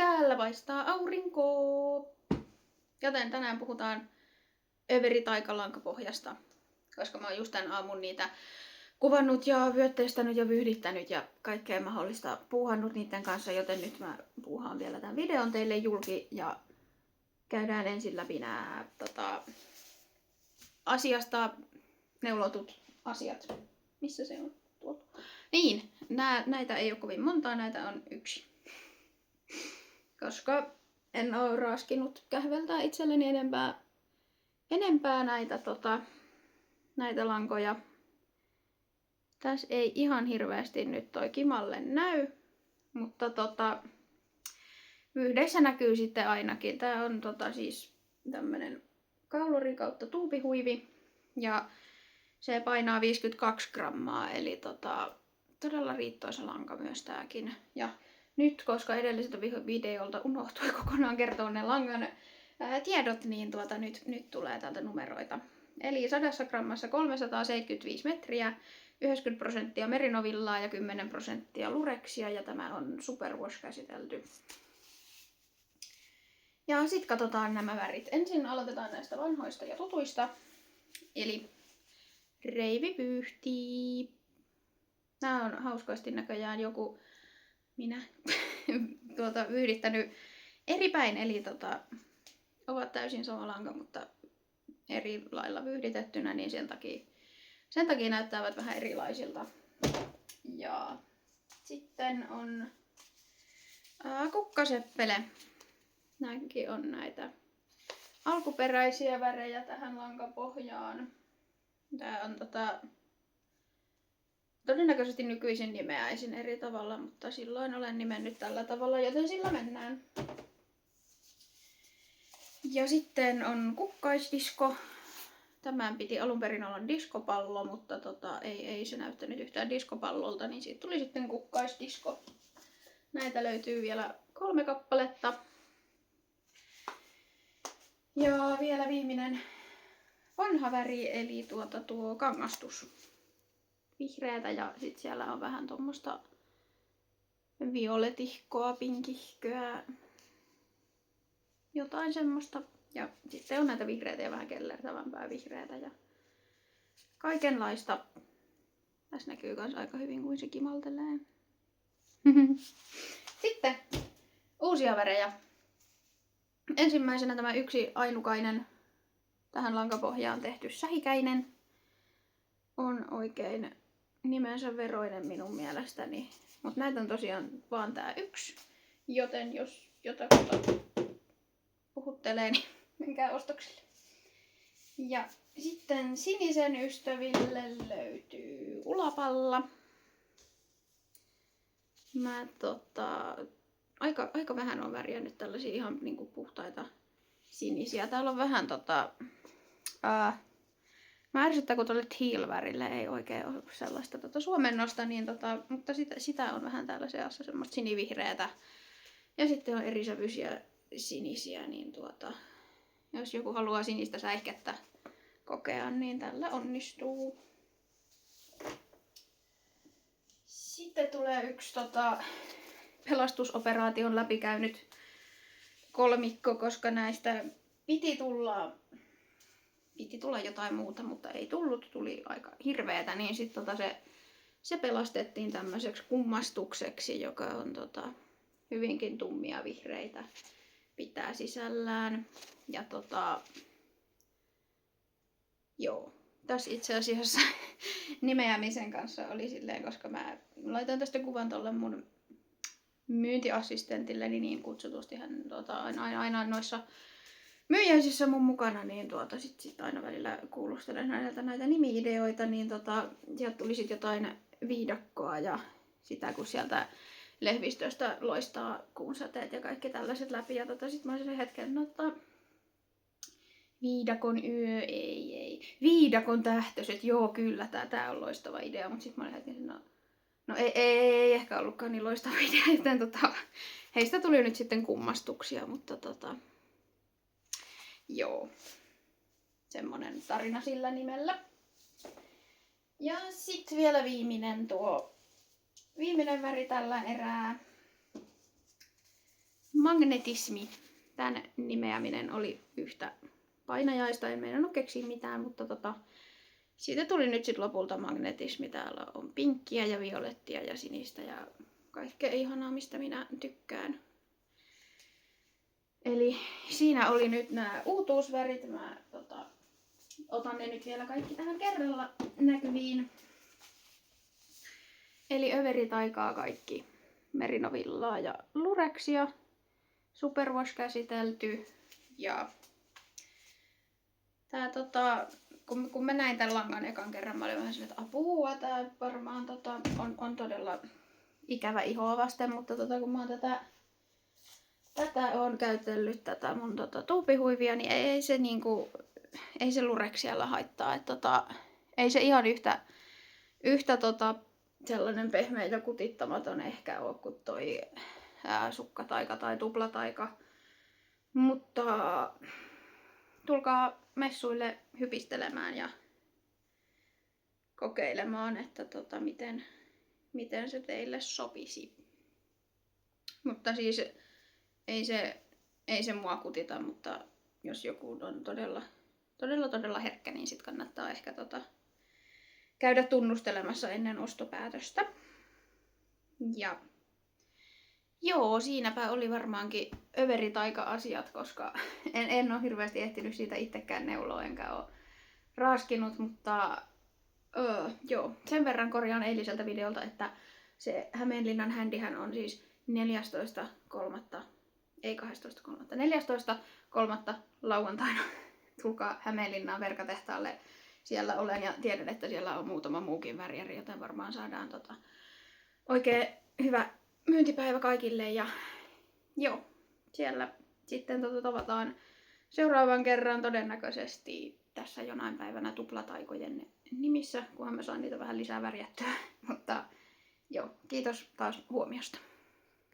täällä paistaa aurinko. Joten tänään puhutaan överitaikalankapohjasta, koska mä oon just tän aamun niitä kuvannut ja vyötteistänyt ja vyyhdittänyt ja kaikkea mahdollista puuhannut niiden kanssa, joten nyt mä puuhaan vielä tämän videon teille julki ja käydään ensin läpi nämä asiasta neulotut asiat. Missä se on? Tuolla. Niin, näitä ei ole kovin montaa, näitä on yksi. Koska en ole raaskinut kähveltää itselleni enempää näitä lankoja. Tässä ei ihan hirveästi nyt toi kimalle näy, mutta yhdessä näkyy sitten ainakin. Tää on siis tämmönen kauluri kautta tuubihuivi ja se painaa 52 grammaa, eli todella riittoisa lanka myös tääkin. Ja nyt, koska edelliseltä videolta unohtui kokonaan kertoa ne langan tiedot, niin nyt tulee täältä numeroita. Eli 100 grammassa 375 metriä, 90% merinovillaa ja 10% lureksia, ja tämä on Superwash käsitelty. Ja sitten katsotaan nämä värit. Ensin aloitetaan näistä vanhoista ja tutuista. Eli reivipyyhti. Nämä on hauskasti näköjään joku minä vyyhdittänyt eri päin. Eli ovat täysin sama lanka, mutta eri lailla vyyhditettynä, niin sen takia näyttävät vähän erilaisilta. Ja sitten on kukkaseppele. Nämäkin on näitä alkuperäisiä värejä tähän lankapohjaan. Tää on todennäköisesti nykyisin nimeäisin eri tavalla, mutta silloin olen nimennyt tällä tavalla, joten sillä mennään. Ja sitten on kukkaisdisko. Tämän piti alun perin olla diskopallo, mutta ei se näyttänyt yhtään diskopallolta, niin siitä tuli sitten kukkaisdisko. Näitä löytyy vielä 3 kappaletta. Ja vielä viimeinen vanha väri, eli tuo kangastus. Vihreätä ja sitten siellä on vähän tuommoista violetihkoa, pinkihköä, jotain semmoista. Ja sitten on näitä vihreitä ja vähän kellertävämpää vihreätä ja kaikenlaista. Tässä näkyy myös aika hyvin, kuin se kimaltelee. Sitten uusia värejä. Ensimmäisenä tämä yksi ainukainen tähän lankapohjaan tehty sähikäinen on oikein nimensä veroinen minun mielestäni. Mutta näitä on tosiaan vaan tää yksi, joten jos jotakuta puhuttelee, niin menkää ostoksille. Ja sitten sinisen ystäville löytyy ulapalla. Mä aika vähän on värjännyt tällaisia ihan niinku puhtaita sinisiä. Täällä on vähän mä ärsyttää, kun tuolle teal-värille ei oikein ole sellaista suomennosta, niin mutta sitä on vähän täällä seassa semmoista sinivihreätä. Ja sitten on erisävyisiä sinisiä, niin jos joku haluaa sinistä säihkettä kokea, niin tällä onnistuu. Sitten tulee yksi pelastusoperaation läpikäynyt kolmikko, koska näistä piti tulla jotain muuta, mutta ei tullut, tuli aika hirveetä, niin sitten se pelastettiin tämmöiseksi kummastukseksi, joka on hyvinkin tummia vihreitä pitää sisällään. Ja joo, tässä itse asiassa nimeämisen kanssa oli silleen, koska mä laitan tästä kuvan tolle mun myyntiassistentilleni niin kutsutusti. Hän aina noissa myyjäisissä mun mukana, niin sit aina välillä kuulustelen häneltä näitä nimi-ideoita, niin sieltä tuli sit jotain viidakkoa ja sitä kun sieltä lehvistöstä loistaa kuunsäteet ja kaikki tällaiset läpi. Ja sit mä olin hetken, viidakon yö, ei. Viidakon tähtöiset, joo kyllä, tää on loistava idea, mutta sit mä olin hetken, no ei ehkä ollutkaan niin loistava idea, joten heistä tuli nyt sitten kummastuksia, mutta joo, semmonen tarina sillä nimellä. Ja sit vielä viimeinen väri tällä erää. magnetismi. Tän nimeäminen oli yhtä painajaista, en meinannut keksiä mitään, mutta siitä tuli nyt sit lopulta magnetismi. Täällä on pinkkiä ja violettia ja sinistä ja kaikkea ihanaa, mistä minä tykkään. Eli siinä oli nyt nämä uutuusvärit. Mä otan ne nyt vielä kaikki tähän kerralla näkyviin. Eli överitaikaa kaikki. Merinovillaa ja lureksia. Superwash käsitelty. Ja tää kun mä näin tän langan ekan kerran, mä olin vähän silleen, että apua, tää varmaan on todella ikävä ihoa vasten, mutta kun mä oon tätä on käytellyt, tätä mun tuupihuivia, niin ei se lureksialla haittaa. Ei se ihan yhtä sellainen pehmeä ja kutittamaton ehkä ole kuin toi sukkataika tai tuplataika. Mutta tulkaa messuille hypistelemään ja kokeilemaan, että miten se teille sopisi. Mutta siis ei se mua kutita, mutta jos joku on todella herkkä, niin sit kannattaa ehkä käydä tunnustelemassa ennen ostopäätöstä. Ja joo, siinäpä oli varmaankin överitaika-asiat, koska en ole hirveästi ehtinyt siitä itsekään neuloa, enkä ole raaskinut, mutta joo, sen verran korjaan eiliseltä videolta, että se Hämeenlinnan händihän on siis 14.3. Ei 12.3. 14.3. lauantaina. Tulkaa Hämeenlinnaan Verkatehtaalle. Siellä olen ja tiedän, että siellä on muutama muukin värjäri, joten varmaan saadaan oikein hyvä myyntipäivä kaikille. Ja joo, siellä sitten tavataan seuraavan kerran todennäköisesti tässä jonain päivänä tuplataikojen nimissä, kunhan mä saan niitä vähän lisää värjättyä. Mutta joo, kiitos taas huomiosta.